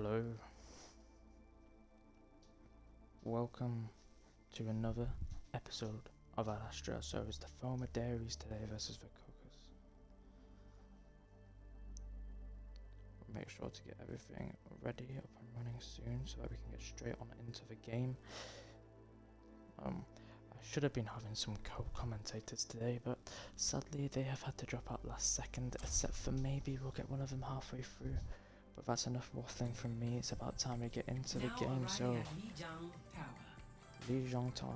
Hello. Welcome to another episode of Astra. So it's the Foamedaires today versus the Cookers. Make sure to get everything ready up and running soon so that we can get straight on into the game. I should have been having some co-commentators today, but sadly they have had to drop out last second, except for maybe we'll get one of them halfway through. But that's enough waffling from me. It's about time we get into the game. So Lijiang Tower.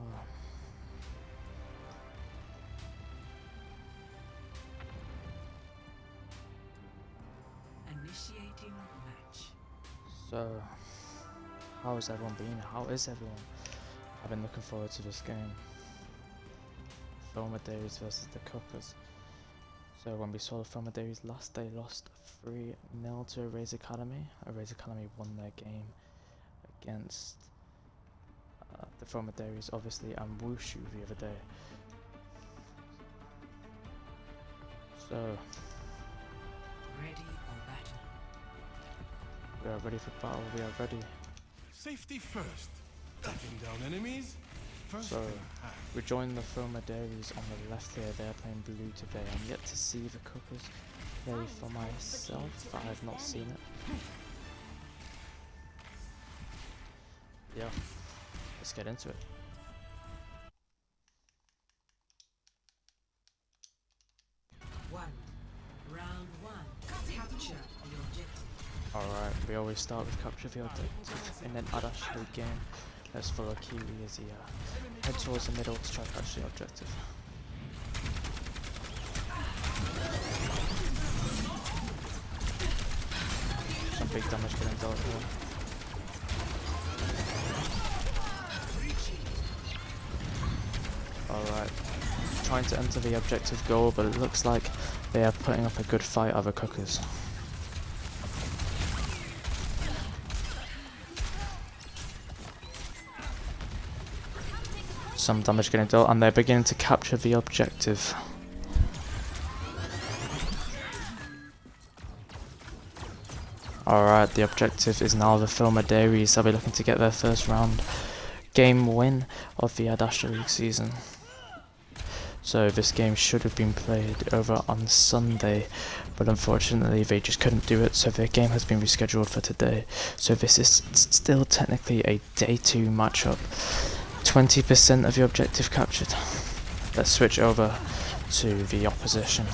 Initiating match. So, how has everyone been? How is everyone? I've been looking forward to this game. Foamedaires versus the Cookers. So when we saw the Foamedaires last, they lost 3-0 to Erase Academy. Erase Academy won their game against the Foamedaires, obviously, and Wushu the other day. So Ready for battle. we are ready for battle. We are ready. Safety first. Cutting down enemies. First So thing hand. we joined the Foamedaires on the left here. They are playing blue today. I'm yet to see the Cookers play for myself. I have not seen it. Yeah, let's get into it. Round one. Capture the objective. Alright, we always start with capture the objective in an Adashi game. Let's follow Kiwi as he head towards the middle to try to catch the objective. Some big damage getting dealt here. Alright, trying to enter the objective goal, but it looks like they are putting up a good fight, other Cookers. Some damage getting dealt, and they're beginning to capture the objective. Alright, the objective is now the Foamedaires. They'll be looking to get their first round game win of the Astra League season. So this game should have been played over on Sunday, but unfortunately they just couldn't do it, so their game has been rescheduled for today. So this is still technically a day 2 matchup. 20% of the objective captured. Let's switch over to the opposition.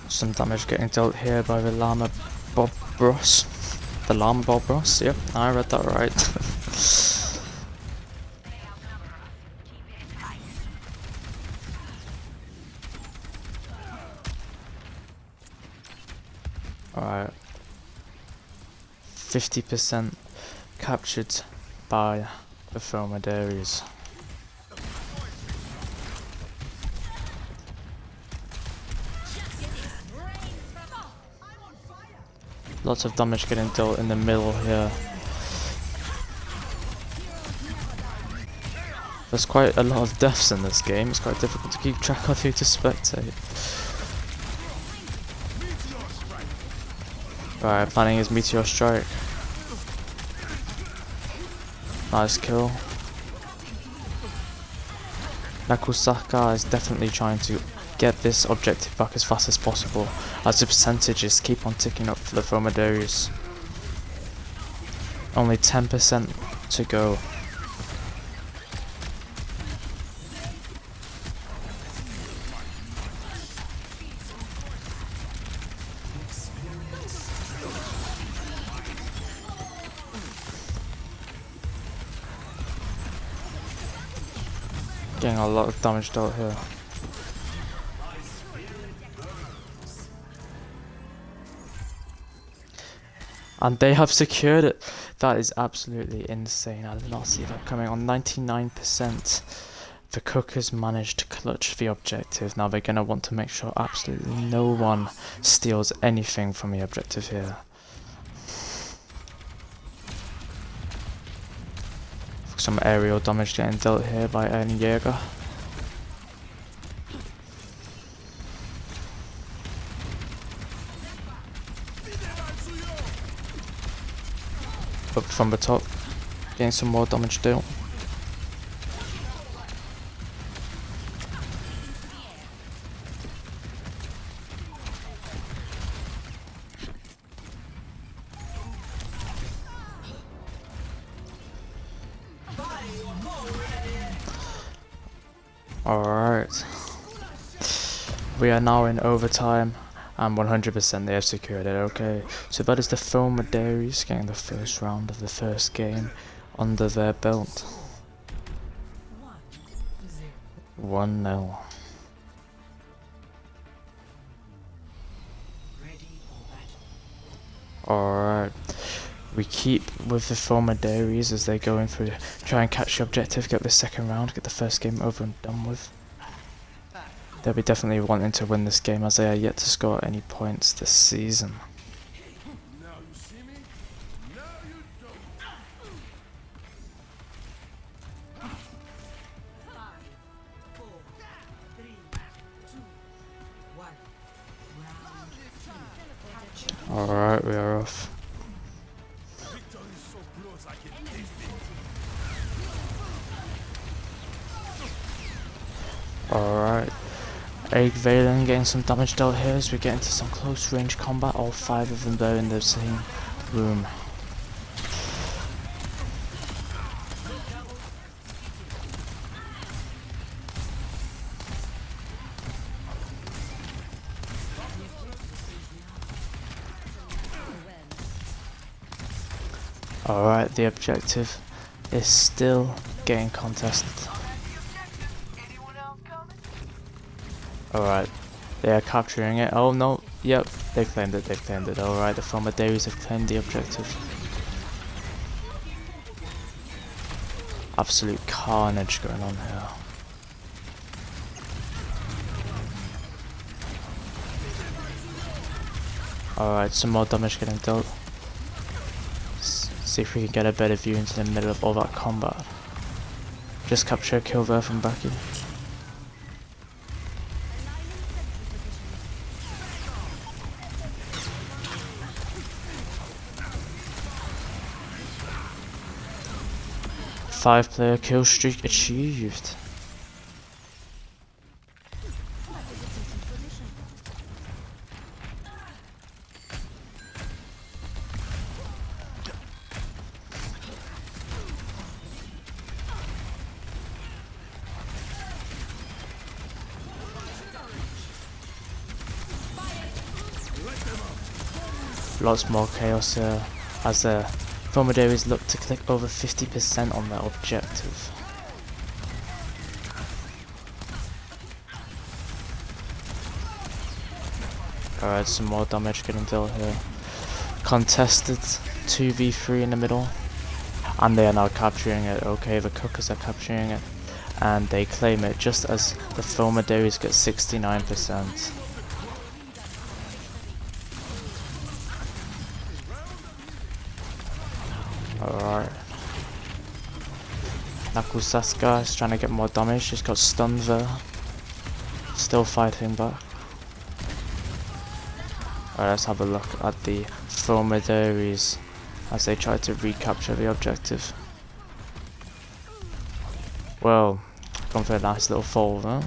Some damage getting dealt here by the Llama Bobros. The Llama Bobros, yep, I read that right. Alright, 50% captured by the Foamedaires. Lots of damage getting dealt in the middle here. There's quite a lot of deaths in this game. It's quite difficult to keep track of who to spectate. Right, planning his Meteor Strike. Nice kill. Nakusaka is definitely trying to get this objective back as fast as possible, as the percentages keep on ticking up for the Foamedaires. Only 10% to go. Getting a lot of damage dealt here. And they have secured it. That is absolutely insane. I did not see that coming. On 99%, the Cookers managed to clutch the objective. Now they're going to want to make sure absolutely no one steals anything from the objective here. Some aerial damage getting dealt here by Eren Jaeger. Up from the top, getting some more damage dealt. Alright. We are now in overtime and 100% they have secured it, okay. So that is the Foamedaires getting the first round of the first game under their belt. 1-0. Alright. We keep with the Foamedaires as they're going through, try and catch the objective, get the second round, get the first game over and done with. They'll be definitely wanting to win this game as they are yet to score any points this season. Now you see me? Now you don't. 5, 4, 3, 2, 1. Round 2. Capture. Alright, we are off. Victory is so close I can taste it. Alright. Egg Valen getting some damage dealt here as we get into some close range combat, all 5 of them there in the same room. Alright, the objective is still getting contested. Alright, they are capturing it. Oh no, yep, they've claimed it, they've claimed it. Alright, the Foamedaires have claimed the objective. Absolute carnage going on here. Alright, some more damage getting dealt. See if we can get a better view into the middle of all that combat. Just capture a kill there from Baki. Five-player kill streak achieved. Lots more chaos here as the Foamedaires look to click over 50% on their objective. Alright, some more damage getting dealt here. Contested 2v3 in the middle. And they are now capturing it. Okay, the cookers are capturing it. And they claim it just as the Foamedaires get 69%. Alright. Nakusaska is trying to get more damage, she's got stunned there. Still fighting back. Alright, let's have a look at the Foamedaires as they try to recapture the objective. Well, gone for a nice little fall there.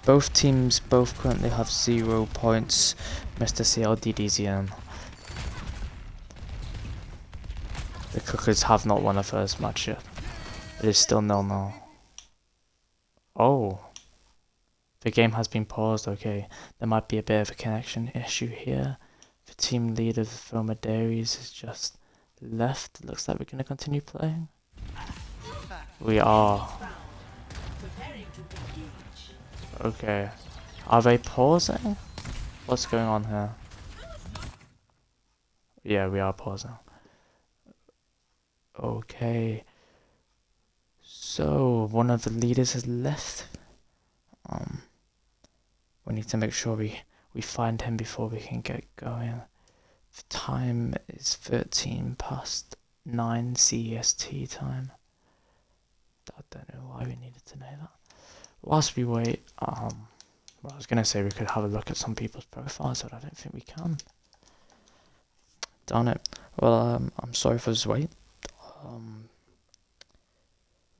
Both teams currently have 0 points. Mr. CLDDZN. The Cookers have not won a first match yet. It is still 0-0. Oh. The game has been paused, okay. There might be a bit of a connection issue here. The team leader of the Foamedaires has just left. Looks like we're going to continue playing. We are. Okay. Are they pausing? What's going on here? Yeah, we are pausing. Okay, so one of the leaders has left. We need to make sure we find him before we can get going. The time is 13 past 9 CEST time. I don't know why we needed to know that. Whilst we wait, well, I was gonna say we could have a look at some people's profiles, but I don't think we can. Darn it. Well, I'm sorry for this wait.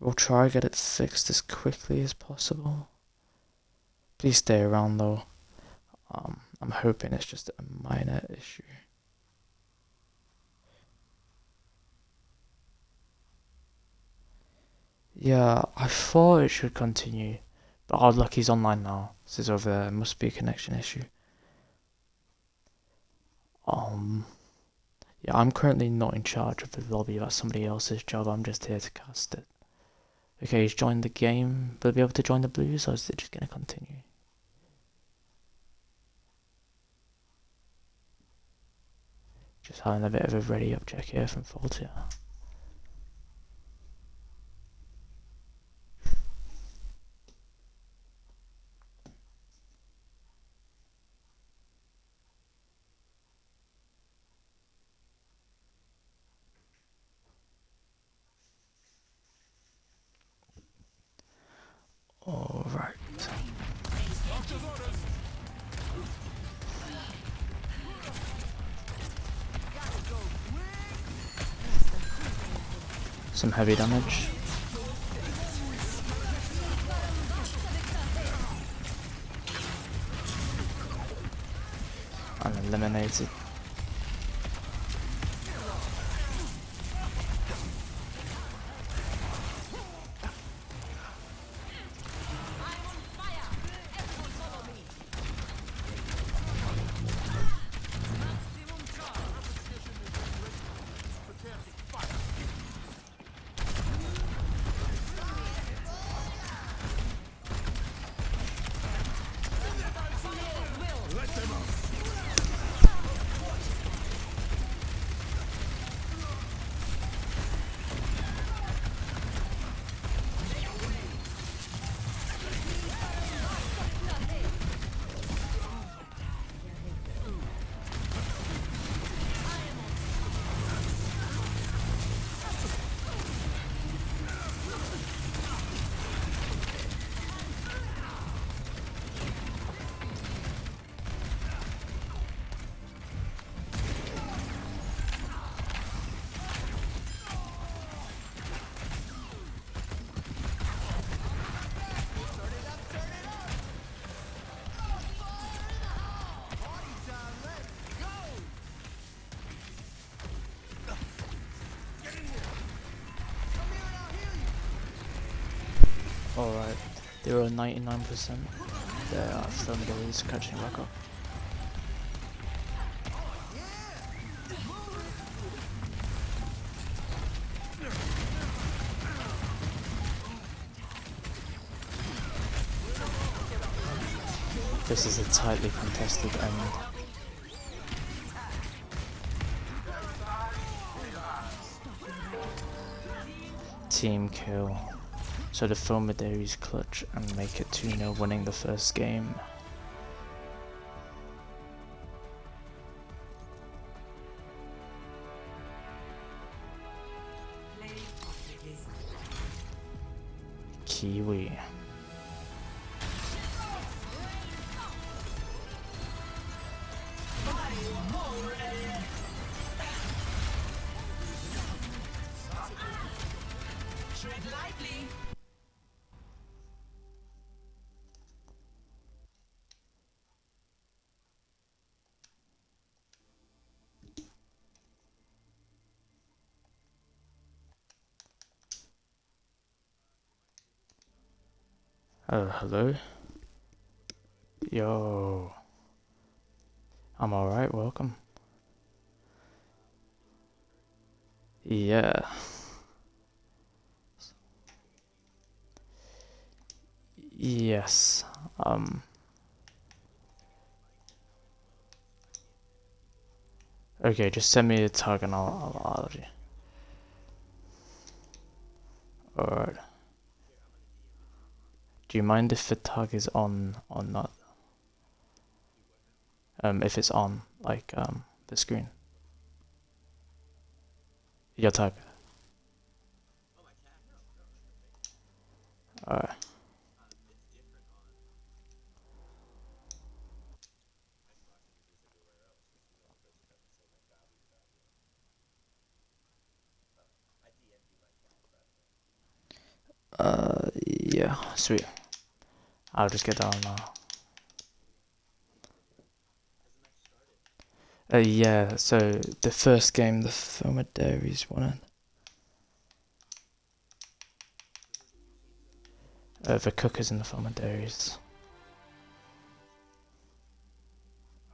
We'll try to get it fixed as quickly as possible. Please stay around though. I'm hoping it's just a minor issue. Yeah, I thought it should continue, but hard luck, he's online now. This is over there. It must be a connection issue. Yeah, I'm currently not in charge of the lobby. That's somebody else's job. I'm just here to cast it. Okay, he's joined the game. Will he be able to join the Blues, or is it just gonna continue? Just having a bit of a ready up check here from Faultier. Alright. Some heavy damage. I'm eliminated. Alright, they were 99%. They're Foamedaires catching back up. This is a tightly contested end. Team kill. So the Foamedaires clutch and make it 2-0, winning the first game. Kiwi. Oh, hello? Yo. I'm alright, welcome. Yeah. Yes. Okay, just send me a tag and I'll add you. Alright. Do you mind if the tag is on or not? If it's on, like, the screen. Your type. Alright. Yeah, sweet. I'll just get that on now. Yeah, so the first game, the Foamedaires won it. The cookers in the Foamedaires.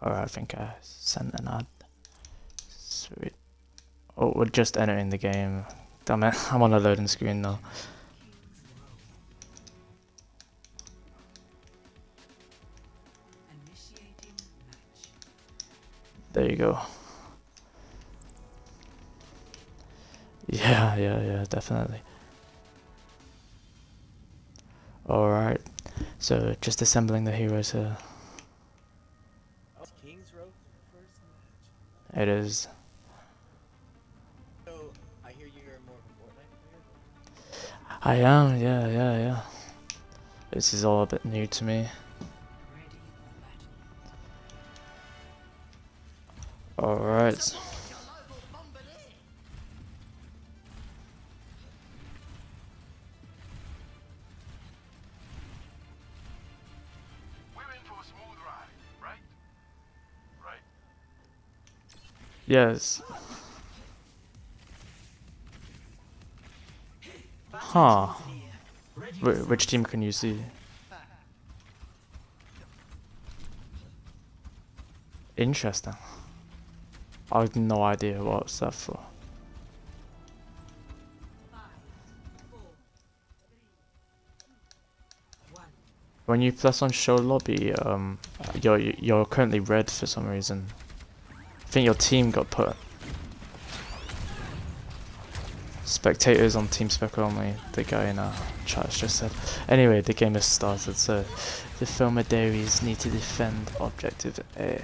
Alright, I think I sent an ad. Sweet. Oh, we're just entering the game. Damn it, I'm on a loading screen now. Initiating match. There you go. Yeah, definitely. Alright, so just assembling the heroes here. Kings Row first match. It is. So I hear you're more of a Fortnite player. I am, yeah. This is all a bit new to me. Ready for battle. Alright. We're in for a smooth ride, right? Right? Yes. Huh. Which team can you see? Interesting. I have no idea what's that for. 5, 4, 3, 1. When you press on show lobby, you're currently red for some reason. I think your team got put. Spectators on team spec only, the guy in our chat just said. Anyway, the game has started, so the Foamedaires need to defend objective A.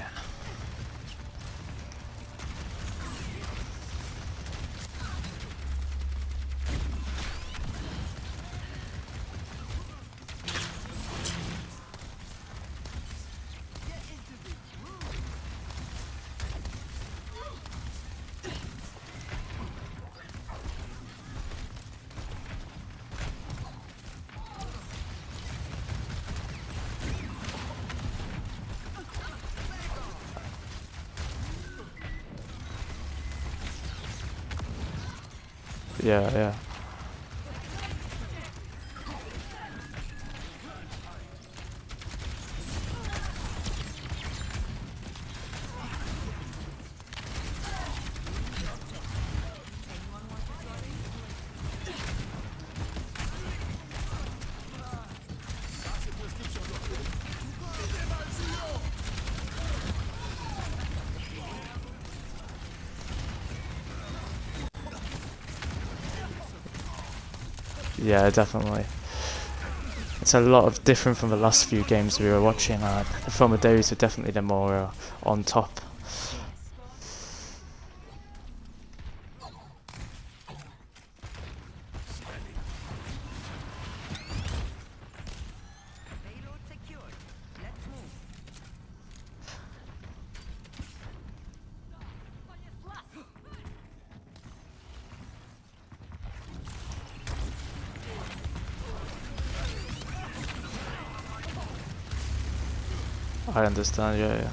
Yeah. Yeah, definitely. It's a lot of different from the last few games we were watching. The Foamedaires are definitely the more on top. Payload secured. Let's move. I understand, yeah.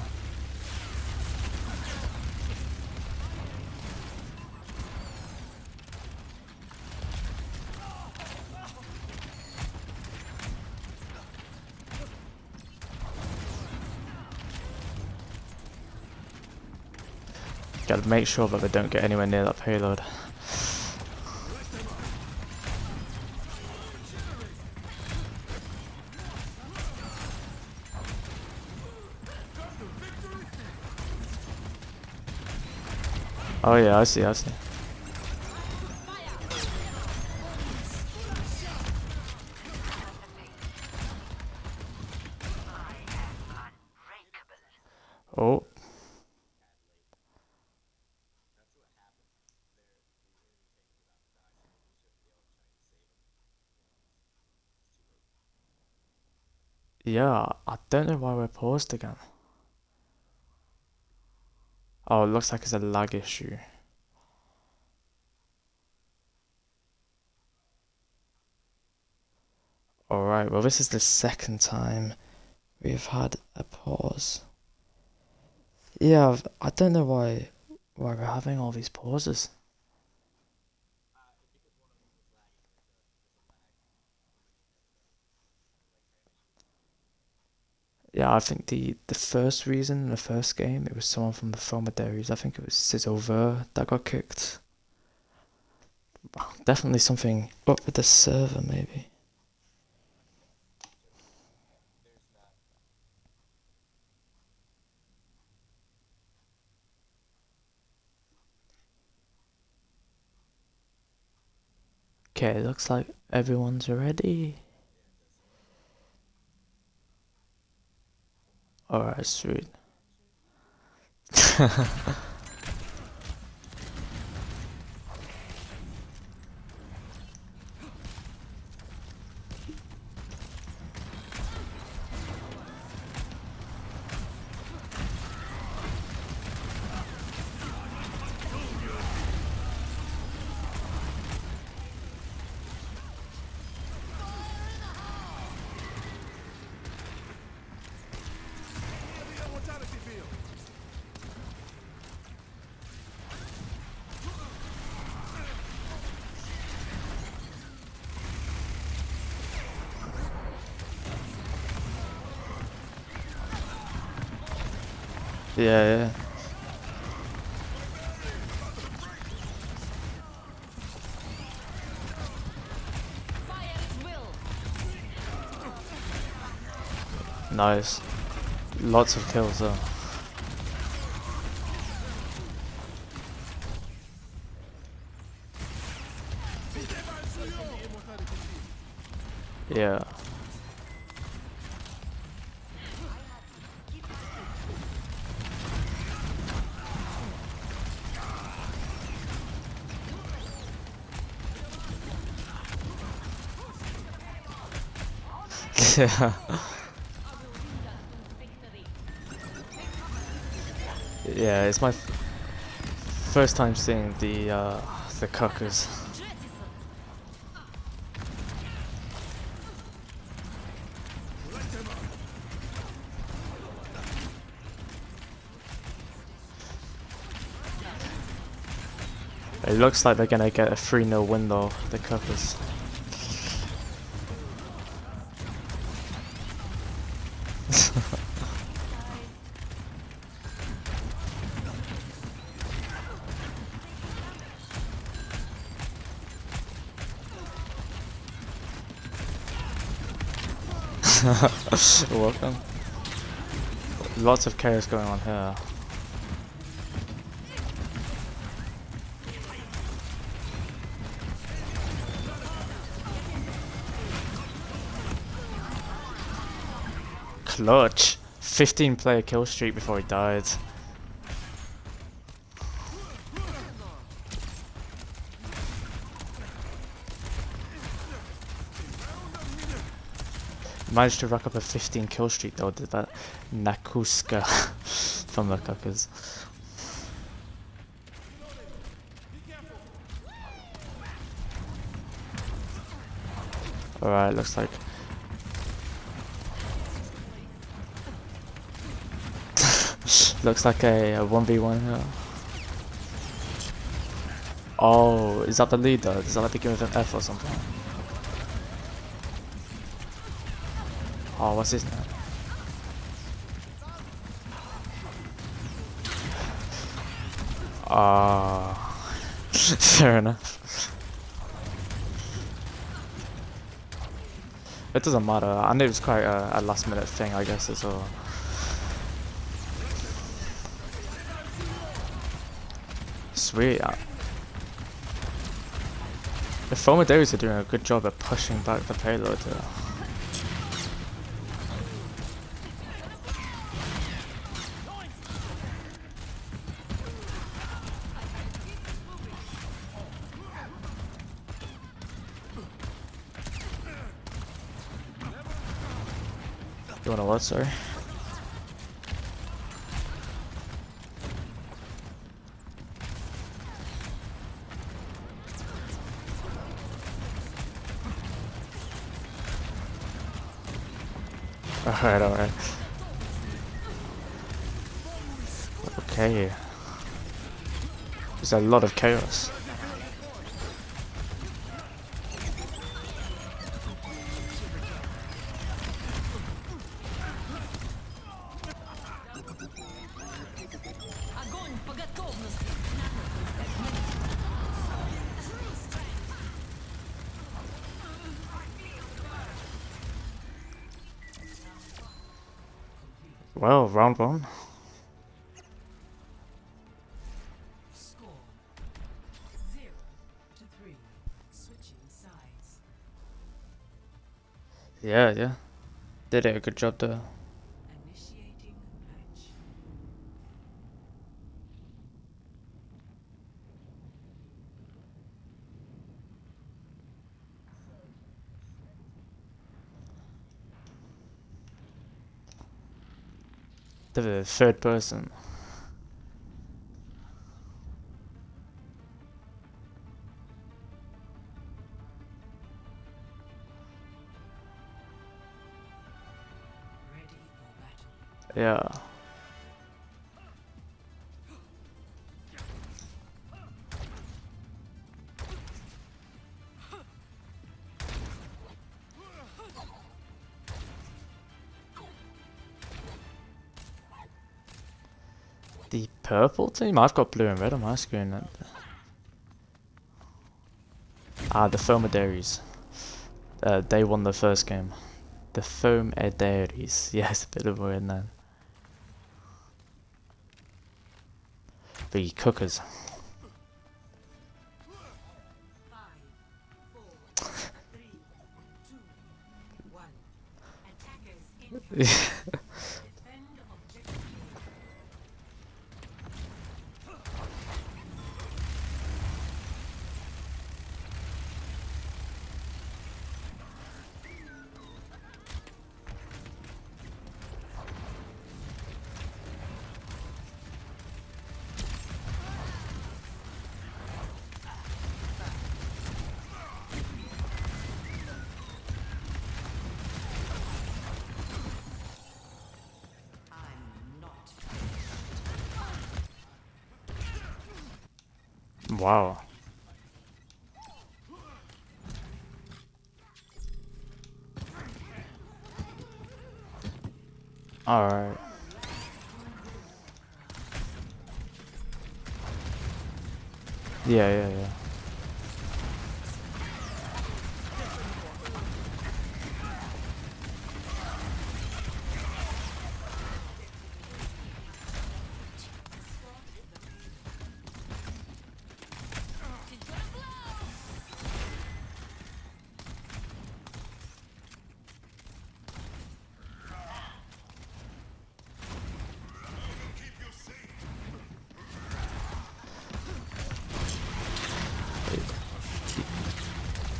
Gotta make sure that they don't get anywhere near that payload. Oh yeah, I see. Oh. Yeah, I don't know why we're paused again. Oh, it looks like it's a lag issue. Alright, well this is the second time we've had a pause. Yeah, I don't know why we're having all these pauses. Yeah, I think the first reason in the first game, it was someone from the Foamedaires. I think it was Over that got kicked. Definitely something up with the server, maybe. Okay, looks like everyone's ready. Alright, sweet. Immortality field. Yeah. Nice. Lots of kills though. Yeah. Yeah. Yeah, it's my first time seeing the cuckers. It looks like they're gonna get a 3-0 win though, the cuckers. Welcome. Lots of chaos going on here. Clutch. 15 player kill streak before he died. Managed to rack up a 15 kill streak though, did that Nakuska from the cuckers. Alright, looks like looks like a 1v1 here. Oh, is that the leader? Does that like begin with an F or something? Oh, what's his name? Ah, fair enough. It doesn't matter. I knew it was quite a last minute thing, I guess, as well. Sweet. The Foamedaires are doing a good job at pushing back the payload here. You wanna what, sorry? Alright, alright. Okay. There's a lot of chaos. Well, round one. Score 0-3. Switching sides. Yeah. Did it a good job there. Initiating match. The third person. Ready for battle. Yeah. The purple team? I've got blue and red on my screen. The Foamedaires. They won the first game. The Foamedaires. Yeah, it's a bit of a weird name. The cookers. 5, 4, 3, 2, 1. Attackers in defend objective. I'm not. Wow. Alright. Yeah.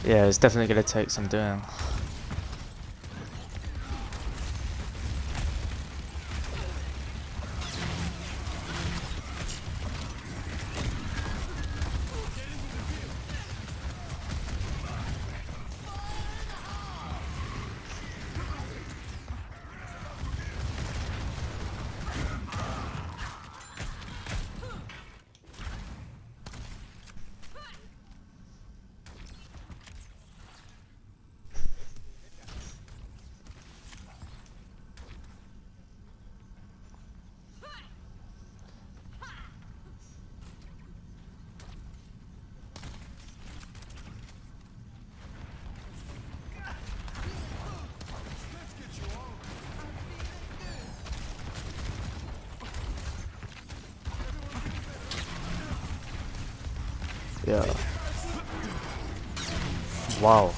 Yeah, it's definitely gonna take some doing. Yeah. Wow.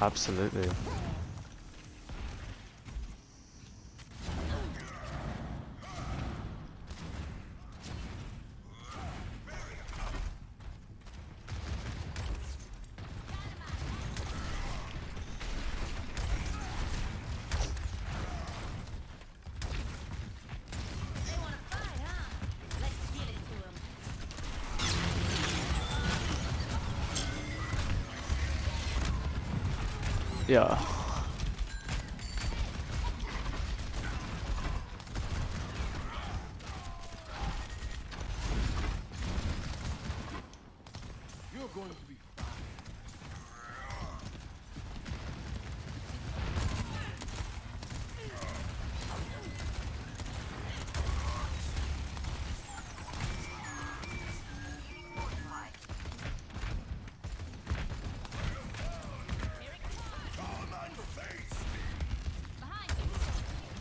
Absolutely. Yeah. You're going to be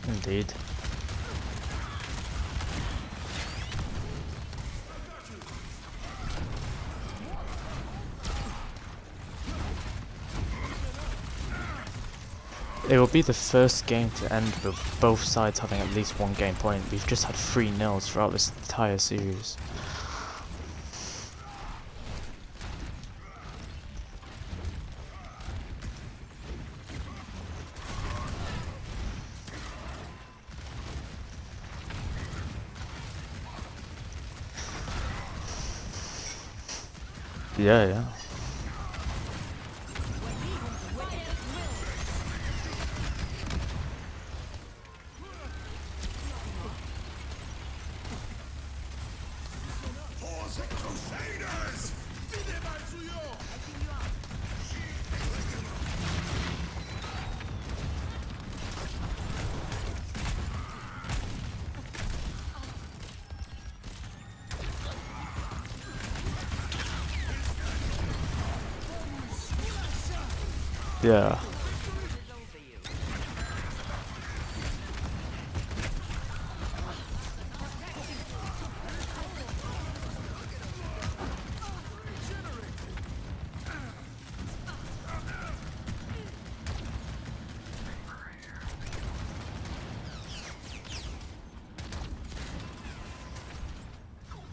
Indeed. It will be the first game to end with both sides having at least one game point. We've just had 3-0s throughout this entire series. Yeah, yeah. Crusaders! Yeah.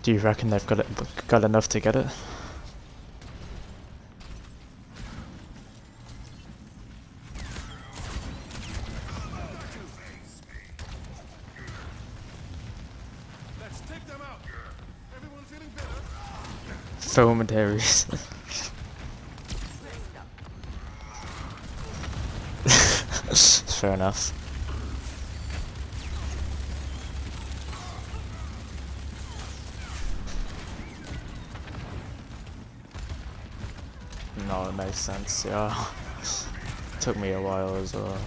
Do you reckon they've got enough to get it? Let's take them out. Everyone feeling better? Foamedaires. Fair enough. No, it makes sense, yeah. Took me a while as well.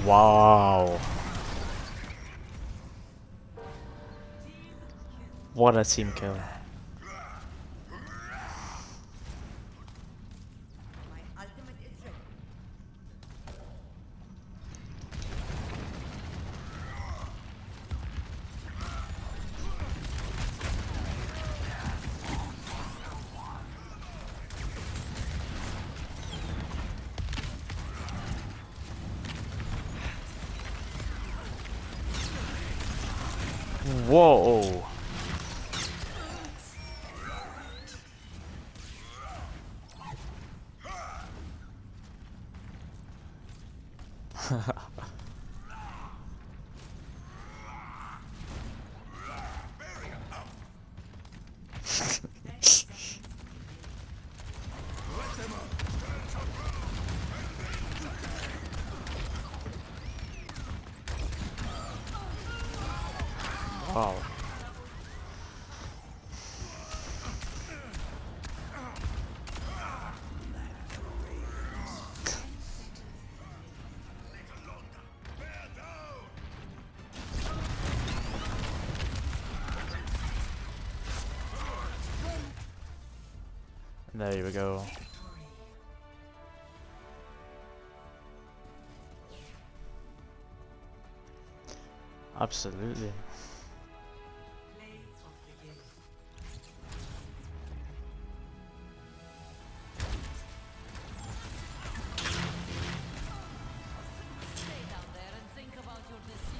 Wow. What a team kill. Whoa. Wow. There we go. Absolutely. Play of the game. Stay down there and think about your decisions.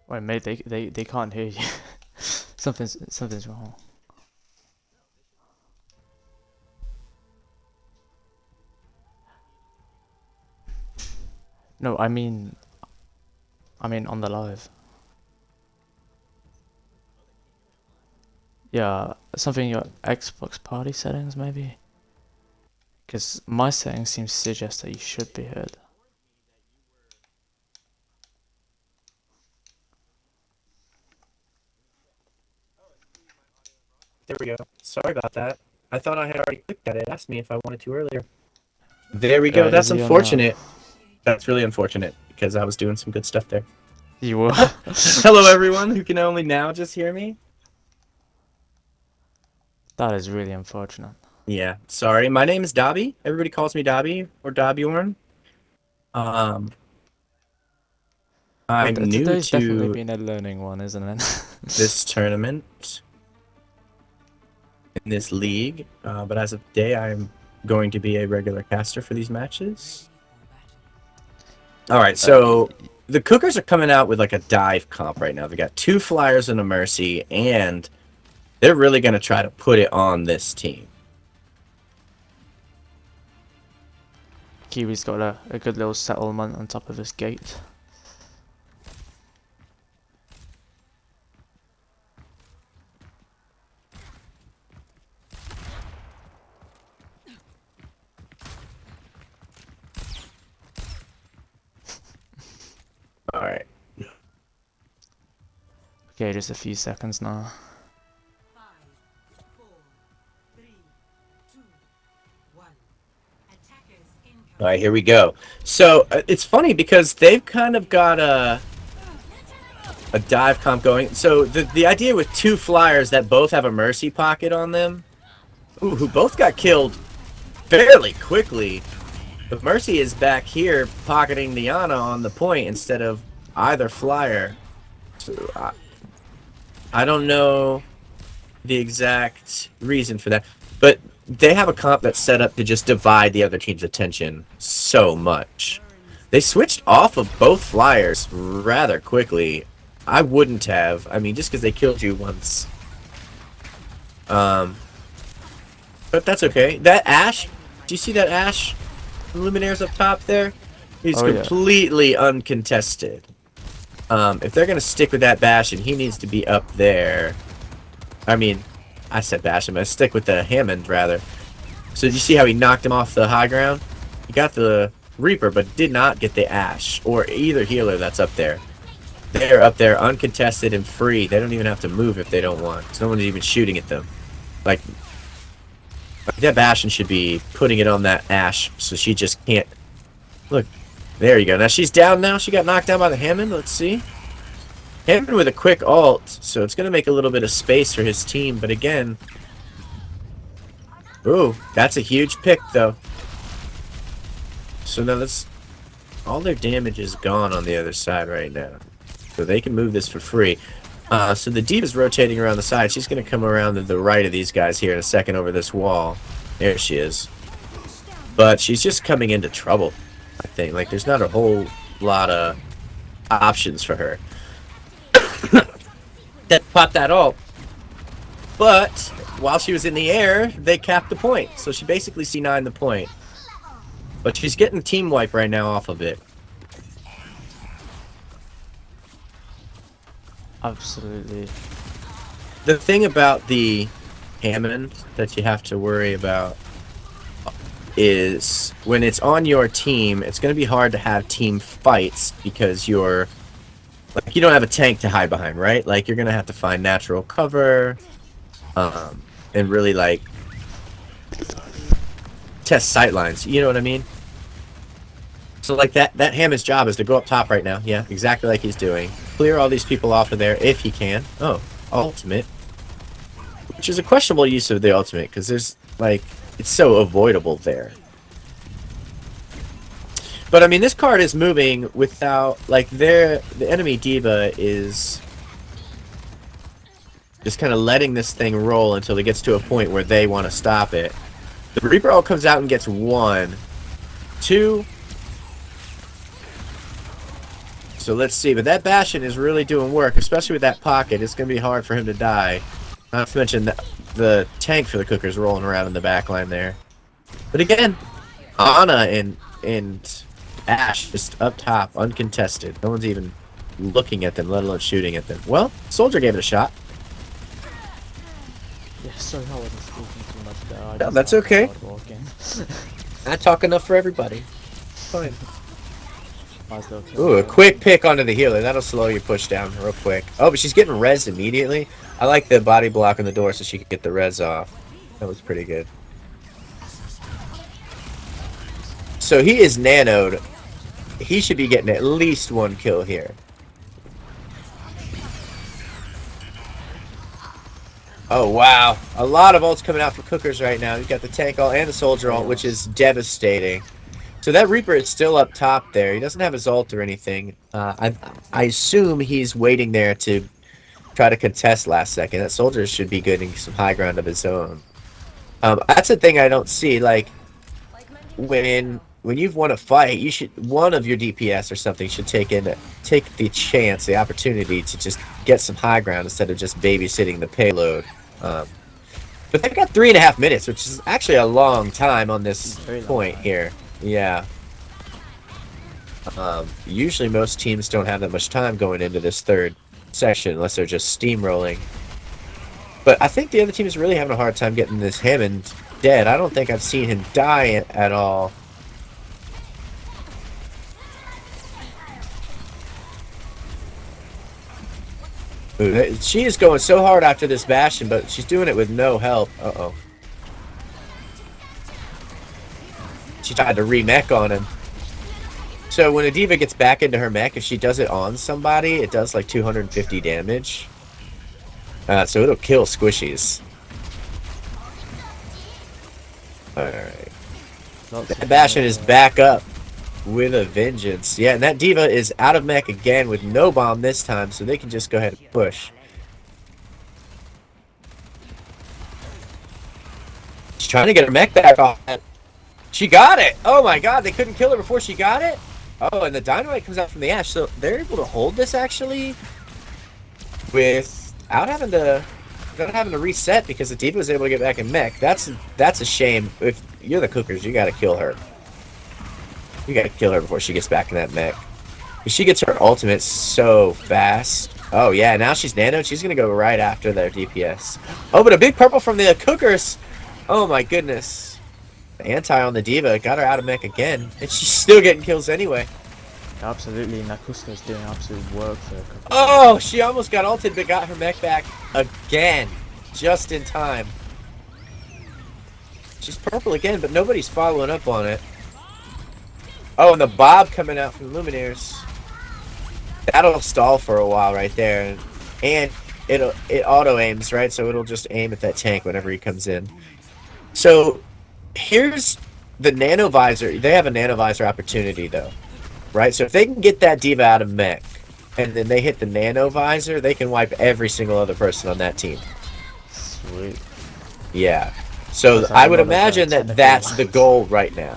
Wait, mate, they can't hear you. Something's wrong. No, I mean on the live. Yeah, something in your Xbox party settings maybe? Because my settings seem to suggest that you should be heard. There we go. Sorry about that. I thought I had already clicked at it. It asked me if I wanted to earlier. There we go. That's Is he on unfortunate. That's really unfortunate because I was doing some good stuff there. You were. Hello, everyone who can only now just hear me. That is really unfortunate. Yeah, sorry. My name is Dobby. Everybody calls me Dobby or Dobbyorn. I'm new Today's definitely to been a learning one, isn't it? this tournament, in this league, but as of today, I'm going to be a regular caster for these matches. All right, so the Cookers are coming out with like a dive comp right now. They got 2 Flyers and a Mercy, and they're really going to try to put it on this team. Kiwi's got a good little settlement on top of his gate. All right. Okay, just a few seconds now. 5, 4, 3, 2, 1. Attackers incoming. All right, here we go. So it's funny because they've kind of got a dive comp going. So the idea with 2 Flyers that both have a Mercy pocket on them, who both got killed fairly quickly. The Mercy is back here pocketing the Ana on the point instead of either Flyer. So I don't know the exact reason for that, but they have a comp that's set up to just divide the other team's attention so much. They switched off of both Flyers rather quickly. I wouldn't have. I mean, just because they killed you once. But that's okay. That Ashe, do you see that Ashe? Luminaires up top there? He's completely uncontested. If they're going to stick with that Bastion, he needs to be up there. I mean, I said Bastion, but stick with the Hammond, rather. So did you see how he knocked him off the high ground? He got the Reaper, but did not get the Ashe, or either healer that's up there. They're up there uncontested and free. They don't even have to move if they don't want. So no one's even shooting at them. Like that Bastion should be putting it on that Ashe, so she just can't. Look, there you go. Now she's down now. She got knocked down by the Hammond. Let's see. Hammond with a quick ult, so it's going to make a little bit of space for his team. But again, ooh, that's a huge pick, though. So now that's all their damage is gone on the other side right now. So they can move this for free. So the D.Va's rotating around the side. She's going to come around to the right of these guys here in a second over this wall. There she is. But she's just coming into trouble, I think. Like, there's not a whole lot of options for her. That popped that ult. But while she was in the air, they capped the point. So she basically C9 the point. But she's getting team wipe right now off of it. Absolutely. The thing about the Hammond that you have to worry about is when it's on your team, it's going to be hard to have team fights because you're like, you don't have a tank to hide behind, right? Like, you're going to have to find natural cover and really like test sightlines. You know what I mean? So like that Hammond's job is to go up top right now. Yeah, exactly like he's doing. Clear all these people off of there if he can. Oh, ultimate. Which is a questionable use of the ultimate because there's like, it's so avoidable there. But I mean, this card is moving without like the enemy D.Va is just kind of letting this thing roll until it gets to a point where they want to stop it. The Reaper ult comes out and gets 1, 2. So let's see, but that Bastion is really doing work, especially with that pocket. It's going to be hard for him to die. Not to mention the tank for the Cookers rolling around in the back line there. But again, Ana and Ash just up top, uncontested. No one's even looking at them, let alone shooting at them. Well, Soldier gave it a shot. Yeah, sorry, I wasn't speaking too much there. I No, just that's started okay. walking. I talk enough for everybody. Fine. Nice little kill Ooh, a there. quick pick onto the healer. That'll slow your push down real quick. Oh, but she's getting rezzed immediately. I like the body block on the door so she could get the res off. That was pretty good. So he is nanoed. He should be getting at least 1 kill here. Oh, wow. A lot of ults coming out for Cookers right now. You've got the tank ult and the soldier ult, which is devastating. So that Reaper is still up top there. He doesn't have his ult or anything. I assume he's waiting there to try to contest last second. That soldier should be getting some high ground of his own. That's the thing I don't see. Like, when you've won a fight, you should, one of your DPS or something should take the chance, the opportunity to just get some high ground instead of just babysitting the payload. But they've got 3.5 minutes, which is actually a long time on this point here. Yeah. Usually most teams don't have that much time going into this third section unless they're just steamrolling. But I think the other team is really having a hard time getting this Hammond dead. I don't think I've seen him die at all. Ooh, she is going so hard after this Bastion, but she's doing it with no help. Uh-oh. She tried to re-mech on him. So when a D.Va gets back into her mech, if she does it on somebody, it does like 250 damage. So it'll kill squishies. Alright. That Bastion is back up with a vengeance. Yeah, and that D.Va is out of mech again with no bomb this time, so they can just go ahead and push. She's trying to get her mech back off. She got it! Oh my god, they couldn't kill her before she got it? Oh, and the dynamite comes out from the ash, so they're able to hold this actually without having to reset because the D.Va was able to get back in mech. That's a shame. If you're the Cookers, you gotta kill her. You gotta kill her before she gets back in that mech. She gets her ultimate so fast. Oh yeah, now she's nanoed. She's gonna go right after their DPS. Oh, but a big purple from the Cookers! Oh my goodness. The anti on the D.Va got her out of mech again, and she's still getting kills anyway. Absolutely, Nakuska's doing absolute work for a couple. Oh, she almost got ulted, but got her mech back again, just in time. She's purple again, but nobody's following up on it. Oh, and the Bob coming out from Luminaires. That'll stall for a while right there, and it auto aims, right? So it'll just aim at that tank whenever he comes in. So here's the nano visor. They have a nano visor opportunity though, right? So if they can get that D.Va out of mech, and then they hit the nano visor, they can wipe every single other person on that team. Sweet. Yeah. So That's I a would lot of, imagine that technical that's the lines. goal right now.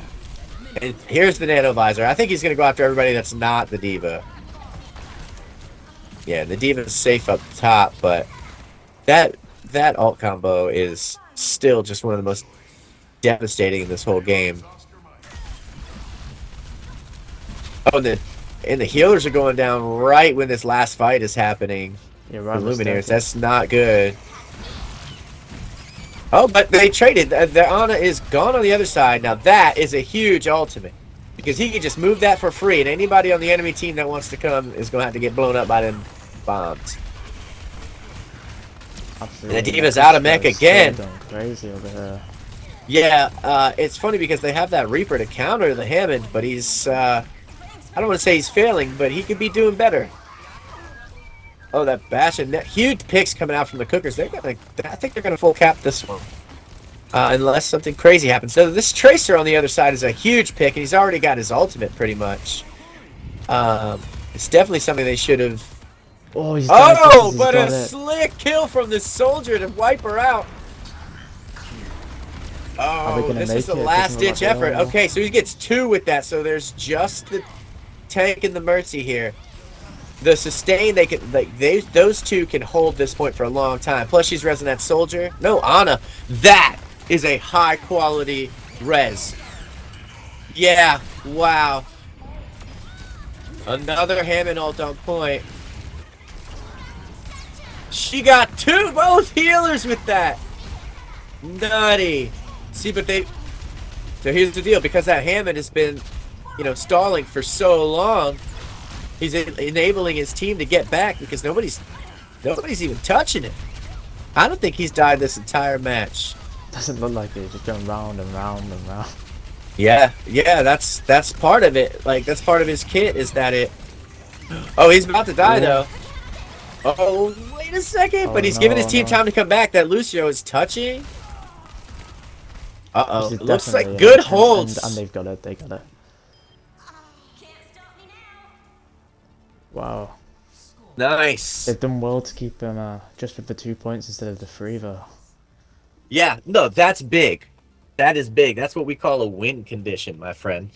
And here's the Nano Visor. I think he's going to go after everybody that's not the Diva. Yeah, the Diva's safe up top, but that alt combo is still just one of the most devastating in this whole game. Oh, and the healers are going down right when this last fight is happening. Yeah, The right. Luminaires, that's not good. Oh, but they traded. The Ana is gone on the other side. Now that is a huge ultimate. Because he can just move that for free, and anybody on the enemy team that wants to come is going to have to get blown up by them bombs. Absolutely. The Diva's out of mech again. Going crazy over here. Yeah, it's funny because they have that Reaper to counter the Hammond, but he's, I don't want to say he's failing, but he could be doing better. Oh, that bash and huge picks coming out from the Cookers. I think they're gonna full cap this one, unless something crazy happens. So this Tracer on the other side is a huge pick, and he's already got his ultimate pretty much. It's definitely something they should have. Oh, he's Oh, but a slick kill from the soldier to wipe her out. Oh, this is the last-ditch effort. Okay, so he gets 2 with that. So there's just the tank and the Mercy here. The sustain, they can, like, those two can hold this point for a long time. Plus, she's resing that soldier. No, Ana. That is a high-quality res. Yeah, wow. Another Hammond ult on point. She got 2 both healers with that. Nutty. See, but they... So here's the deal. Because that Hammond has been, stalling for so long, he's enabling his team to get back because nobody's even touching it. I don't think he's died this entire match. Doesn't look like it. He's just going round and round and round. Yeah, that's part of it. Like, that's part of his kit is that it... Oh, he's about to die, though. Oh, wait a second. But he's giving his team time to come back. That Lucio is touching. Uh-oh. It looks like good holds. And they've got it. They got it. Wow. Nice. They've done well to keep him just with the 2 points instead of the 3, though. Yeah, no, that's big. That is big. That's what we call a win condition, my friend.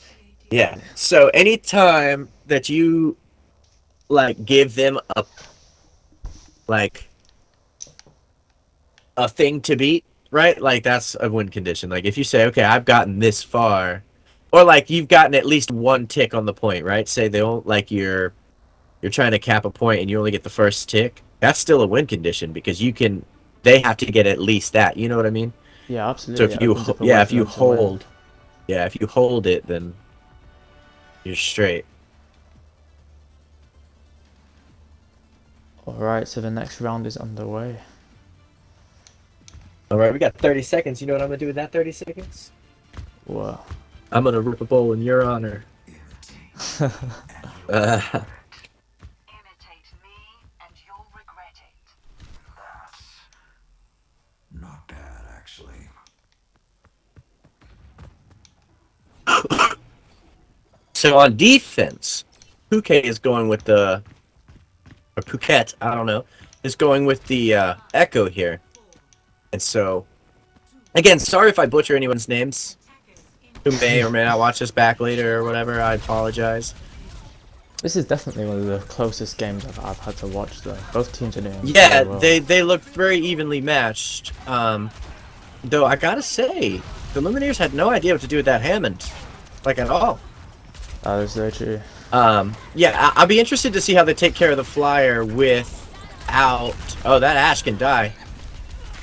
Yeah. So anytime that you, give them a thing to beat, right? Like, that's a win condition. Like, if you say, okay, I've gotten this far, or, you've gotten at least 1 tick on the point, right? Say they don't, you're trying to cap a point and you only get the first tick, that's still a win condition because they have to get at least that. You know what I mean? Yeah, absolutely. So if you hold it, then you're straight. Alright, so the next round is underway. Alright, we got 30 seconds. You know what I'm going to do with that 30 seconds? Whoa. I'm going to rip a bowl in your honor. Imitate me and you'll regret it. That's not bad, actually. So on defense, Phuket is going with or Phuket, I don't know, is going with the Echo here. And so, again, sorry if I butcher anyone's names who may or may not watch this back later or whatever, I apologize. This is definitely one of the closest games I've had to watch, though. Both teams are doing Yeah, very well. they look very evenly matched. Though I gotta say, the Lumineers had no idea what to do with that Hammond, at all. That is very true. Yeah, I'll be interested to see how they take care of the Flyer without... Oh, that Ashe can die.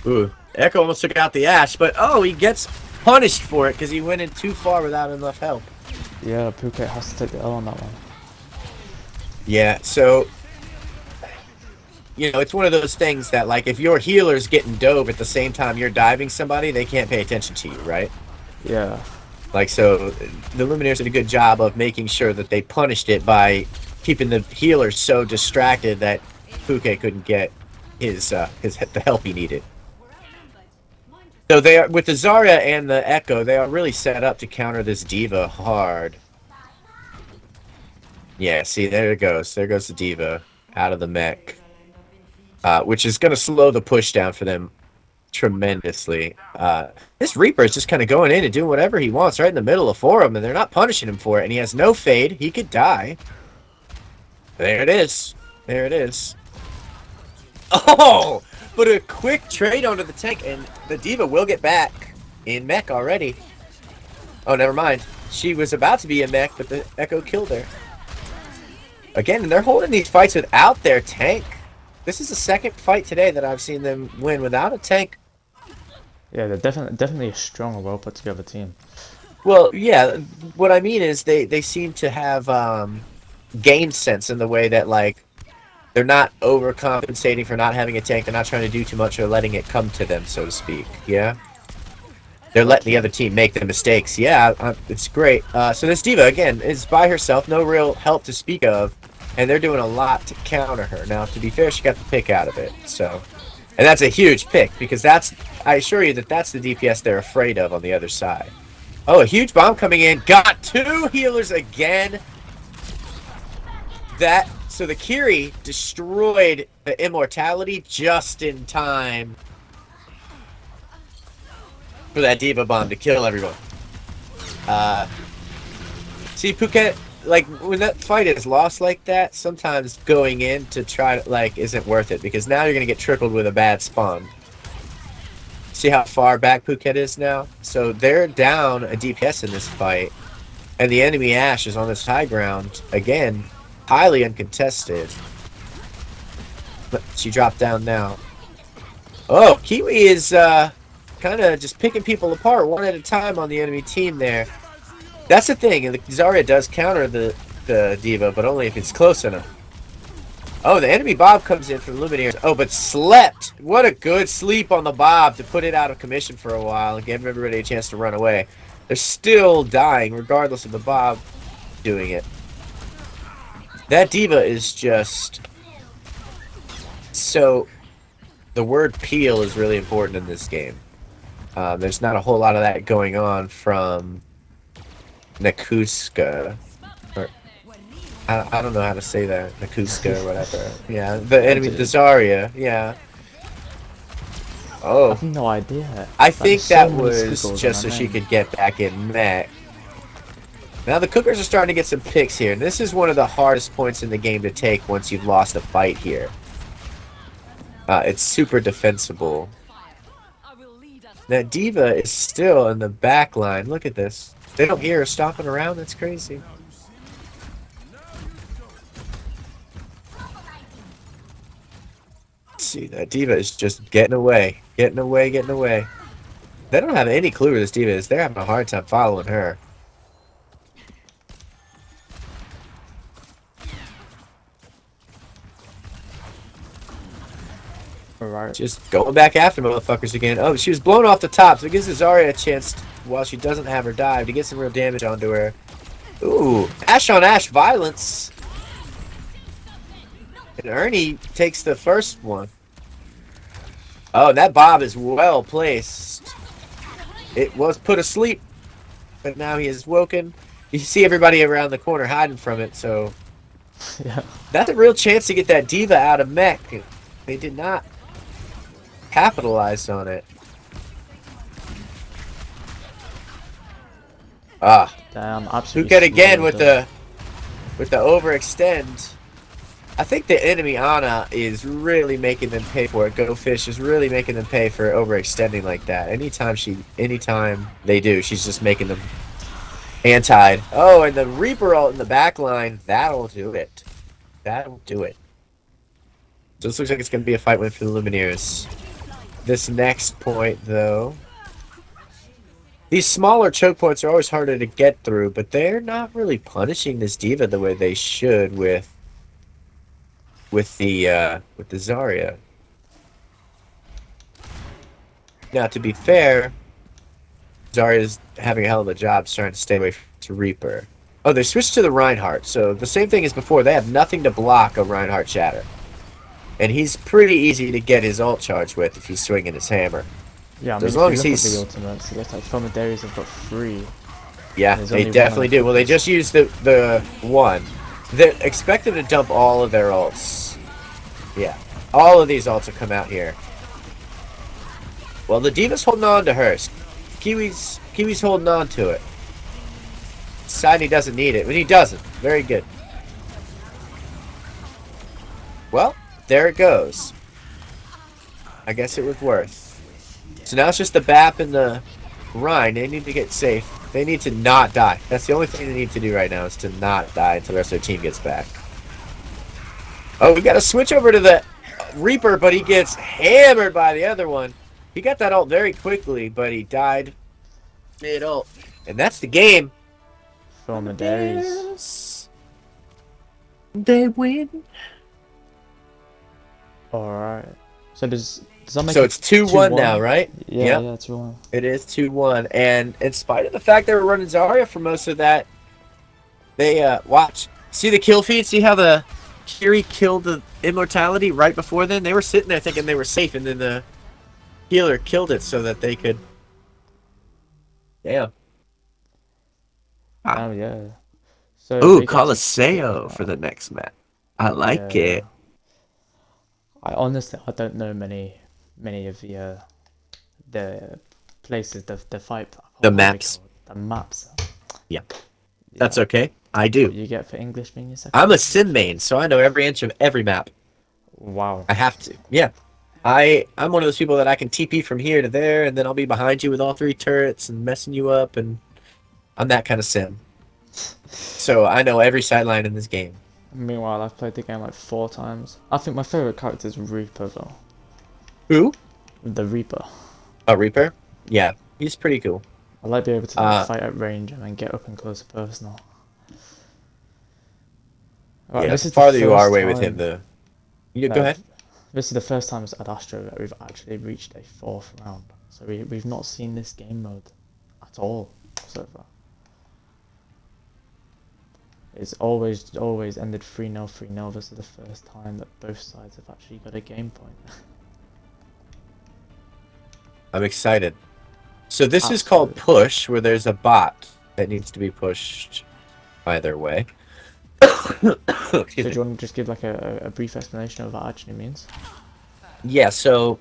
Ooh, Echo almost took out the Ashe, but he gets punished for it because he went in too far without enough help. Yeah, Phuket has to take the L on that one. Yeah, so... it's one of those things that, if your healer's getting dove at the same time you're diving somebody, they can't pay attention to you, right? Yeah. So the Lumineers did a good job of making sure that they punished it by keeping the healer so distracted that Phuket couldn't get the help he needed. So they are, with the Zarya and the Echo, they are really set up to counter this Diva hard. Yeah, see, there it goes. There goes the Diva out of the mech. Which is going to slow the push down for them tremendously. This Reaper is just kind of going in and doing whatever he wants right in the middle of 4 of them, and they're not punishing him for it. And he has no fade. He could die. There it is. There it is. Oh! But a quick trade onto the tank, and the D.Va will get back in mech already. Oh, never mind. She was about to be in mech, but the Echo killed her. Again, they're holding these fights without their tank. This is the second fight today that I've seen them win without a tank. Yeah, they're definitely a strong and well put together team. Well, yeah, what I mean is they seem to have game sense in the way that, like, they're not overcompensating for not having a tank. They're not trying to do too much or letting it come to them, so to speak. Yeah? They're letting the other team make the mistakes. Yeah, it's great. So this D.Va, again, is by herself. No real help to speak of. And they're doing a lot to counter her. Now, to be fair, she got the pick out of it. So, and that's a huge pick, because that's, I assure you that that's the DPS they're afraid of on the other side. Oh, a huge bomb coming in. Got 2 healers again. So the Kiri destroyed the Immortality just in time for that D.Va bomb to kill everyone. See, Phuket, like, when that fight is lost like that, sometimes going in to try to, like, isn't worth it, because now you're going to get trickled with a bad spawn. See how far back Phuket is now? So they're down a DPS in this fight, and the enemy Ashe is on this high ground, again, highly uncontested. But she dropped down now. Oh, Kiwi is, kind of just picking people apart one at a time on the enemy team there. That's the thing, and the Zarya does counter the D.Va, but only if it's close enough. Oh, the enemy Bob comes in from Lumineers. Oh, but slept! What a good sleep on the Bob to put it out of commission for a while and give everybody a chance to run away. They're still dying, regardless of the Bob doing it. That D.Va is just... So, the word peel is really important in this game. There's not a whole lot of that going on from Nakuska. Or, I don't know how to say that. Nakuska or whatever. Yeah, the enemy, the Zarya, yeah. I Oh. have no idea. I think so that many was squiggles just so on my she name. could get back in mech. Now the Cookers are starting to get some picks here, and this is one of the hardest points in the game to take once you've lost a fight here. It's super defensible. That D.Va is still in the back line. Look at this. They don't hear her stomping around. That's crazy. Let's see, that D.Va is just getting away. Getting away, getting away. They don't have any clue where this D.Va is. They're having a hard time following her. Right. Just going back after motherfuckers again. Oh, she was blown off the top, so it gives Zarya a chance, while she doesn't have her dive, to get some real damage onto her. Ooh, Ashe on Ashe violence. And Ernie takes the first one. Oh, that Bob is well placed. It was put asleep, but now he is woken. You see everybody around the corner hiding from it, so... Yeah. That's a real chance to get that D.Va out of mech. They did not capitalize on it. Ah, Damn, absolutely. Phuket again with slaughtered the overextend. I think the enemy Ana is really making them pay for it. Go Fish is really making them pay for overextending like that. Anytime they do, she's just making them antied. Oh, and the Reaper ult in the back line, that'll do it. That'll do it. So this looks like it's going to be a fight win for the Lumineers. This next point, though... These smaller choke points are always harder to get through, but they're not really punishing this D.Va the way they should with the Zarya. Now, to be fair, Zarya's having a hell of a job trying to stay away from Reaper. Oh, they switched to the Reinhardt, so the same thing as before. They have nothing to block a Reinhardt shatter. And he's pretty easy to get his ult charge with if he's swinging his hammer. Yeah, I So mean, as long as if you look he's... at the ultimates, I guess like Foamedaires have got 3. Yeah, There's they only one definitely on do. Well, they just used the one. They're expected to dump all of their ults. Yeah. All of these ults will come out here. Well, the Diva's holding on to hers. Kiwi's holding on to it. Deciding he doesn't need it, but he doesn't. Very good. Well, there it goes. I guess it was worth. So now it's just the BAP and the Rhine. They need to get safe. They need to not die. That's the only thing they need to do right now is to not die until the rest of their team gets back. Oh, we got to switch over to the Reaper, but he gets hammered by the other one. He got that ult very quickly, but he died mid-ult. And that's the game. FOAMADAIRES. They win. Alright. So does that make So it it's 2-1 now, right? Yeah, Yep. yeah, 2-1. It is 2-1. And in spite of the fact they were running Zarya for most of that, they, watch. See the kill feed? See how the Kiri killed the Immortality right before then? They were sitting there thinking they were safe, and then the healer killed it so that they could... Damn. Oh, yeah. So Ooh, they get to- Colosseo for the next map. I like Yeah. it. I honestly, I don't know many of the places, the fight platform. The what are they maps. called? The maps. Yeah. That's okay. I do. What you get for English being your second. I'm a sim main, so I know every inch of every map. Wow. I have to. Yeah. I'm one of those people that I can TP from here to there, and then I'll be behind you with all 3 turrets and messing you up, and I'm that kind of sim. So I know every sideline in this game. Meanwhile, I've played the game like 4 times. I think my favorite character is Reaper though. Who? The Reaper. A Reaper? Yeah, he's pretty cool. I like being able to like, fight at range and then get up and close and personal. Right, Yeah, this the is farther you are first away with time- him, the... You No, go ahead. This is the first time at Astra that we've actually reached a 4th round. So we've not seen this game mode at all so far. It's always ended 3-0, 3-0. This is the first time that both sides have actually got a game point. I'm excited. So this is called Absolutely. push, where there's a bot that needs to be pushed either way. So Excuse do me. you want to just give like a brief explanation of what that actually means? Yeah, so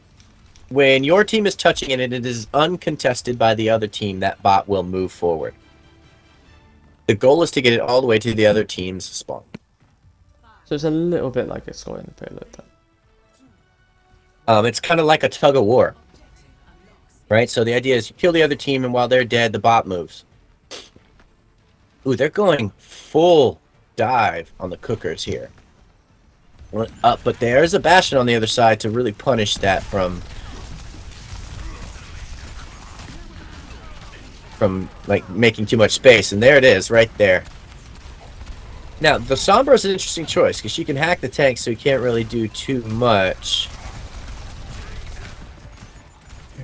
when your team is touching it and it is uncontested by the other team, that bot will move forward. The goal is to get it all the way to the other team's spawn. So it's a little bit like escorting the payload then. It's kind of like a tug of war, right? So the idea is you kill the other team, and while they're dead, the bot moves. Ooh, they're going full dive on the cookers here. Up, but there's a Bastion on the other side to really punish that from like making too much space, and there it is right there. Now the Sombra is an interesting choice because she can hack the tank, so you can't really do too much.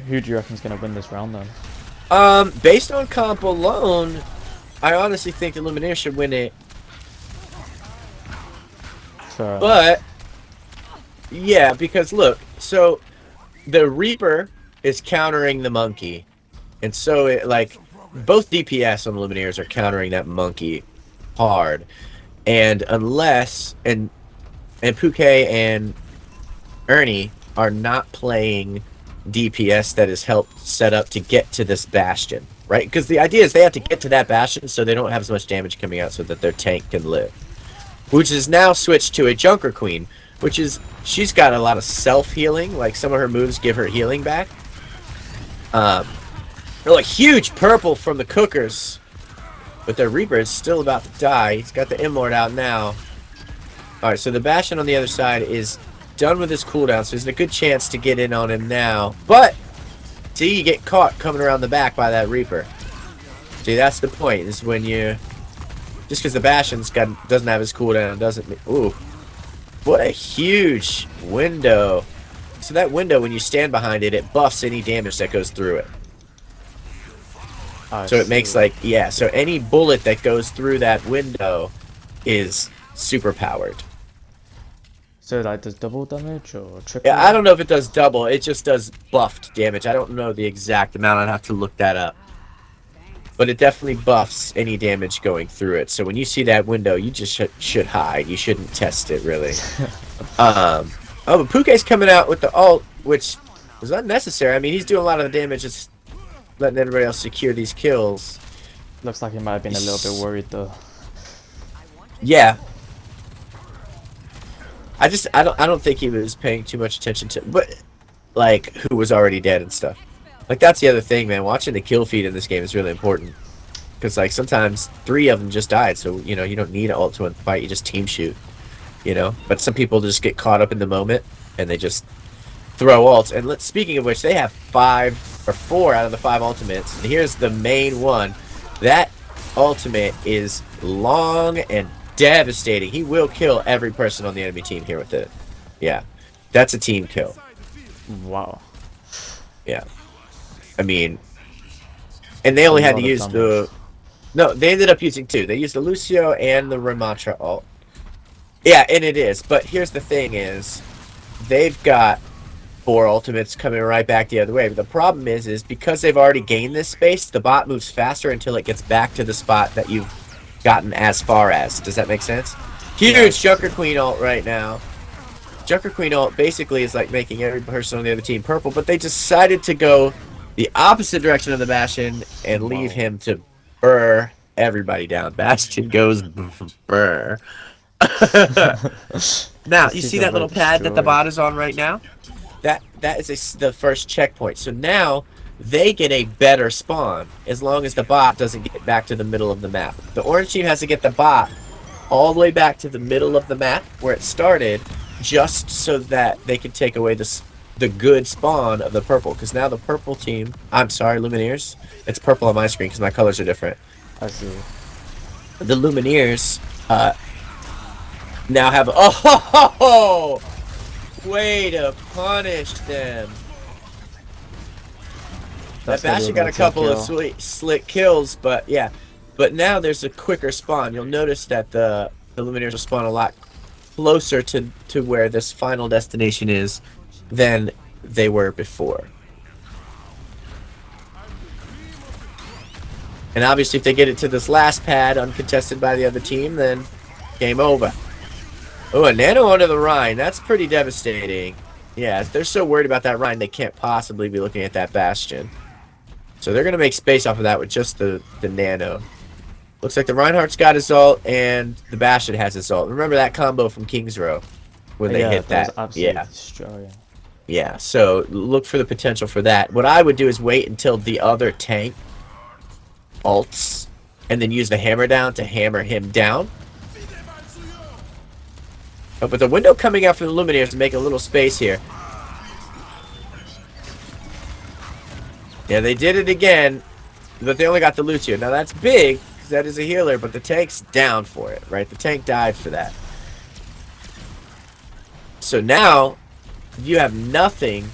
Who do you reckon is going to win this round then? Based on comp alone, I honestly think the Lumineer should win it. Fair enough. But yeah, because look, so the Reaper is countering the monkey, and so it like both DPS on the Lumineers are countering that monkey hard, and unless and Puke and Ernie are not playing DPS that is helped set up to get to this Bastion, right? Because the idea is they have to get to that Bastion so they don't have as much damage coming out so that their tank can live. Which is now switched to a Junker Queen, which is, she's got a lot of self-healing, like some of her moves give her healing back. A huge purple from the cookers, but the Reaper is still about to die. He's got the Immort out now. Alright, so the Bastion on the other side is done with his cooldown, so there's a good chance to get in on him now. But, see, you get caught coming around the back by that Reaper. See, that's the point, is when you... Just because the Bastion's doesn't have his cooldown doesn't mean... Ooh. What a huge window. So that window, when you stand behind it, it buffs any damage that goes through it. So it makes like... Yeah, so any bullet that goes through that window is super powered. So like does double damage or triple? Yeah, I don't know if it does double. It just does buffed damage. I don't know the exact amount. I'd have to look that up. But it definitely buffs any damage going through it. So when you see that window, you just should hide. You shouldn't test it, really. Oh, but Puke's coming out with the ult, which was unnecessary. I mean, he's doing a lot of the damage, just letting everybody else secure these kills. Looks like he might have been a little bit worried though. Yeah. I don't think he was paying too much attention to, but like who was already dead and stuff. Like that's the other thing, man. Watching the kill feed in this game is really important because like sometimes 3 of them just died, so you know you don't need an ult to win the fight. You just team shoot, you know. But some people just get caught up in the moment and they just throw ults. And speaking of which, they have 5 or 4 out of the 5 ultimates. And here's the main one. That ultimate is long and devastating. He will kill every person on the enemy team here with it. Yeah, that's a team kill. Wow. Yeah, I mean, and they only had to use the. No, they ended up using 2. They used the Lucio and the Ramatra ult. Yeah, and it is. But here's the thing: is they've got 4 ultimates coming right back the other way. But the problem is because they've already gained this space, the bot moves faster until it gets back to the spot that you've gotten as far as. Does that make sense? Huge Junker Queen ult right now. Junker Queen ult basically is like making every person on the other team purple, but they decided to go the opposite direction of the Bastion and leave him to burr everybody down. Bastion goes burr. Now, you see that little pad that the bot is on right now? That is the first checkpoint. So now they get a better spawn as long as the bot doesn't get back to the middle of the map. The orange team has to get the bot all the way back to the middle of the map where it started, just so that they can take away the good spawn of the purple. Because now the purple team, I'm sorry, Lumineers, it's purple on my screen because my colors are different. I see. The Lumineers now have oh, way to punish them. That Bastion got a couple of slick kills, but yeah. But now there's a quicker spawn. You'll notice that the Lumineers will spawn a lot closer to where this final destination is than they were before. And obviously if they get it to this last pad uncontested by the other team, then game over. Oh, a nano under the Rhine. That's pretty devastating. Yeah, they're so worried about that Rhine, they can't possibly be looking at that Bastion. So they're going to make space off of that with just the nano. Looks like the Reinhardt's got his ult, and the Bastion has his ult. Remember that combo from King's Row when they hit that? Yeah. Destroying. Yeah, so look for the potential for that. What I would do is wait until the other tank ults, and then use the hammer down to hammer him down. Oh, but the window coming out from the Lumineers to make a little space here. Yeah, they did it again, but they only got the Lucio. Now that's big, because that is a healer, but the tank's down for it, right? The tank died for that. So now, you have nothing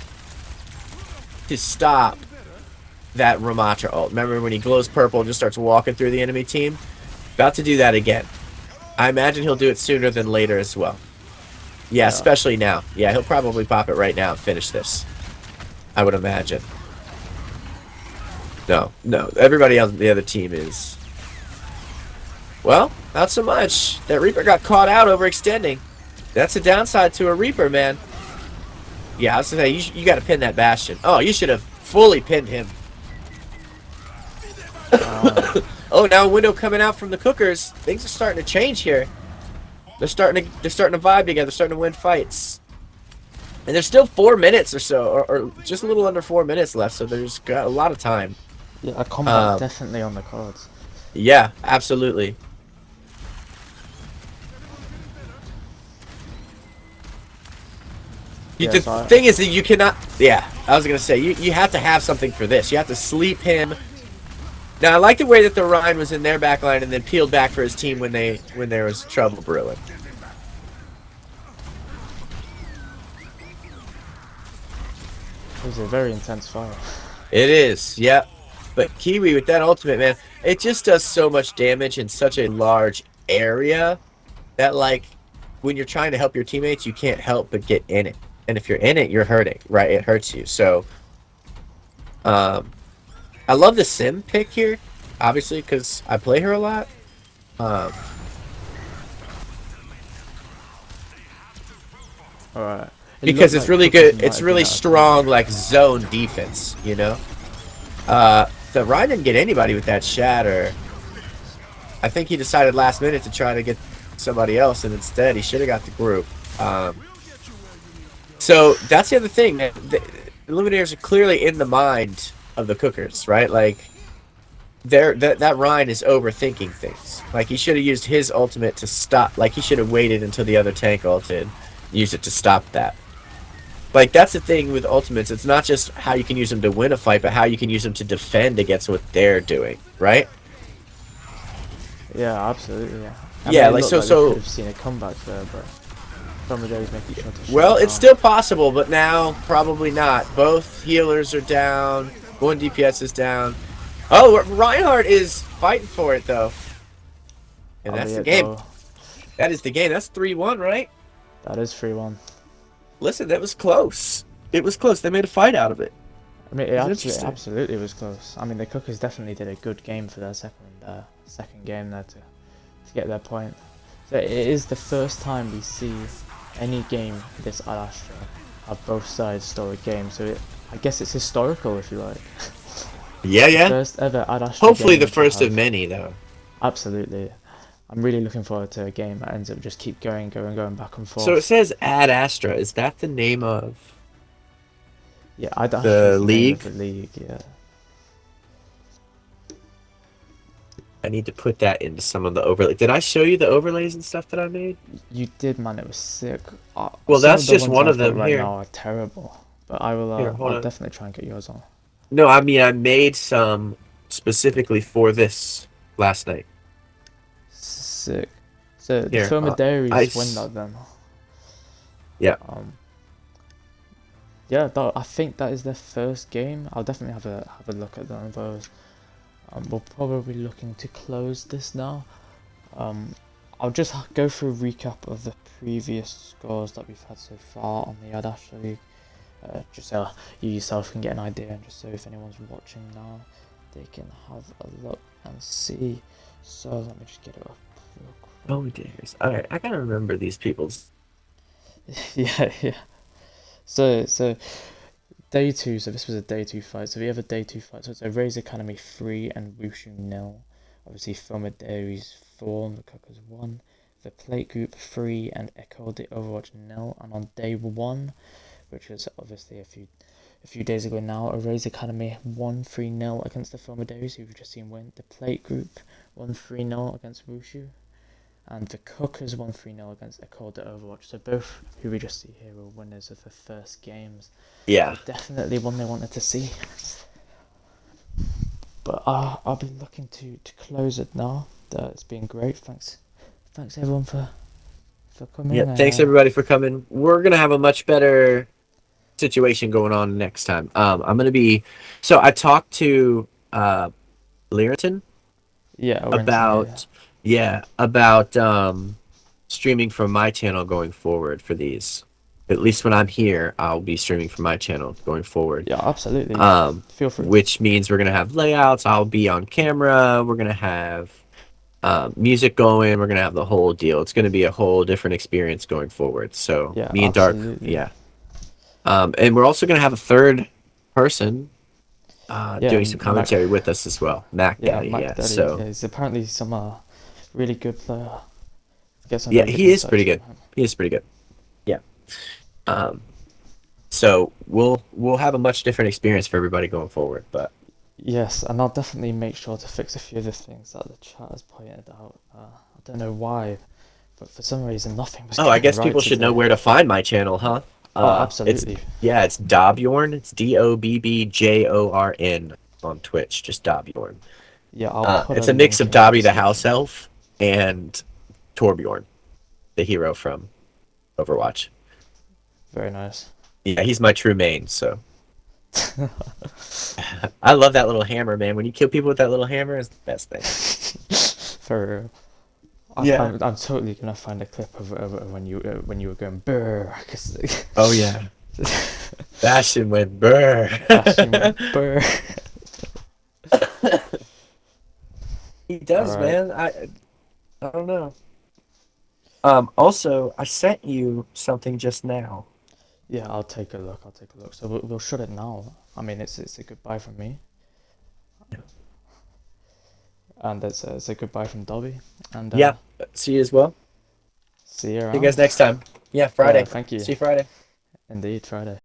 to stop that Ramatra ult. Remember when he glows purple and just starts walking through the enemy team? About to do that again. I imagine he'll do it sooner than later as well. Yeah, especially now. Yeah, he'll probably pop it right now and finish this. I would imagine. No. Everybody else on the other team is... Well, not so much. That Reaper got caught out overextending. That's a downside to a Reaper, man. Yeah, I was gonna say, you gotta pin that Bastion. Oh, you should have fully pinned him. Oh, now a window coming out from the Cookers. Things are starting to change here. They're starting to vibe together. They're starting to win fights. And there's still 4 minutes or so, or just a little under 4 minutes left, so there's got a lot of time. Yeah, a comeback definitely on the cards. Yeah, absolutely. Yeah, the thing is that you cannot... Yeah, I was going to say, you have to have something for this. You have to sleep him. Now, I like the way that the Rhine was in their backline and then peeled back for his team when there was trouble brewing. It was a very intense fight. It is, yep. But Kiwi with that ultimate, man, it just does so much damage in such a large area that, like, when you're trying to help your teammates, you can't help but get in it. And if you're in it, you're hurting, right? It hurts you. So, I love the Sim pick here, obviously, because I play her a lot. Alright. because looked it's like really Cookers good. might It's have been really out of strong, like zone defense. You know. The Ryan didn't get anybody with that shatter. I think he decided last minute to try to get somebody else, and instead he should have got the group. So that's the other thing. The Illuminators are clearly in the mind of the Cookers, right? Like, that Ryan is overthinking things. Like, he should have used his ultimate to stop. Like, he should have waited until the other tank ulted, used it to stop that. Like, that's the thing with ultimates. It's not just how you can use them to win a fight, but how you can use them to defend against what they're doing, right? Yeah, absolutely. Yeah. Yeah, it like, looked so- we so- could have seen a comeback there, but Foamedaires making sure to shut Well, it it's down. still possible, but now probably not. Both healers are down. One DPS is down. Oh, Reinhardt is fighting for it, though. And that's the Albeit game. though, That is the game. That's 3-1, right? that is 3-1. Listen, that was close. It was close. They made a fight out of it. I mean, it It's absolutely, interesting. absolutely was close. I mean, the Cookers definitely did a good game for their second game there to get their point. So it is the first time we see any game this at Astra have both sides stole a game. So I guess it's historical, if you like. Yeah, yeah. First ever at Astra. Hopefully game the to first of have- many, though. Absolutely. I'm really looking forward to a game that ends up just keep going back and forth. So it says Ad Astra. Is that the name of... Yeah, I'd The the name league? of the league, yeah. I need to put that into some of the overlays. Did I show you the overlays and stuff that I made? You did, man. It was sick. Well, Some that's of the just ones one I've of got them right here. now are terrible, but I will. Here, hold I'll on. definitely try and get yours on. No, I mean, I made some specifically for this last night. Sick. So the Here, Foamedaires I win s- that then. Yeah. Yeah, I think that is their first game. I'll definitely have a look at them those. We're probably looking to close this now. I'll just go through a recap of the previous scores that we've had so far on the Astra League. Just so you yourself can get an idea, and just so if anyone's watching now, they can have a look and see. So let me just get it up. Oh, dares. Alright, I gotta remember these people's. Yeah. So day 2. So this was a day 2 fight. So we have a day 2 fight. So it's a Raze Academy 3 and Wushu 0. Obviously Foamedaires 4 and the Cookers 1. The Plate Group 3 and Echo the Overwatch 0. And on day 1, which was obviously a few days ago now, a Raze Academy 1-3-0 against the Foamedaires, who we've just seen win. The Plate Group 1-3-0 against Wushu. And the Cookers 1-3-0 against Echo the Overwatch. So both who we just see here were winners of the first games. Yeah. Definitely one they wanted to see. But I'll be looking to close it now. It's been great. Thanks everyone for coming. Yeah, thanks everybody for coming. We're gonna have a much better situation going on next time. I'm gonna be... So I talked to Lyriton Yeah, about... Yeah, about streaming from my channel going forward for these. At least when I'm here, I'll be streaming from my channel going forward. Yeah, absolutely. Feel free. Which means we're gonna have layouts. I'll be on camera. We're gonna have music going. We're gonna have the whole deal. It's gonna be a whole different experience going forward. So Yeah, me and Dark, absolutely. yeah. And we're also gonna have a third person doing some commentary with us as well. Mac Daddy, Mac yeah. Daddy, So yeah, he's apparently some really good player. Get some yeah, really he good is pretty insights good. from him. He is pretty good. Yeah. So we'll have a much different experience for everybody going forward. But Yes, and I'll definitely make sure to fix a few of the things that the chat has pointed out. I don't know why, but for some reason nothing was. I going guess right people should know today. where to find my channel, huh? Absolutely. It's Dobbjorn. It's DOBBJORN on Twitch. Just Dobbjorn. Yeah, I'll put It's a mix link of in Dobby the description. House Elf and Torbjorn, the hero from Overwatch. Very nice. Yeah, he's my true main, so. I love that little hammer, man. When you kill people with that little hammer, it's the best thing. For Yeah. I'm totally gonna find a clip of when you were going brr. Oh, yeah. Bastion went brr. Bashing went brr. He does, All right. man. I don't know. Also, I sent you something just now. Yeah, I'll take a look. I'll take a look. So we'll shut it now. I mean, it's a goodbye from me, and it's a goodbye from Dobby. And Yeah. See you as well. see you See around. you guys next time. Yeah, Friday. Thank you. See you Friday. Indeed, Friday.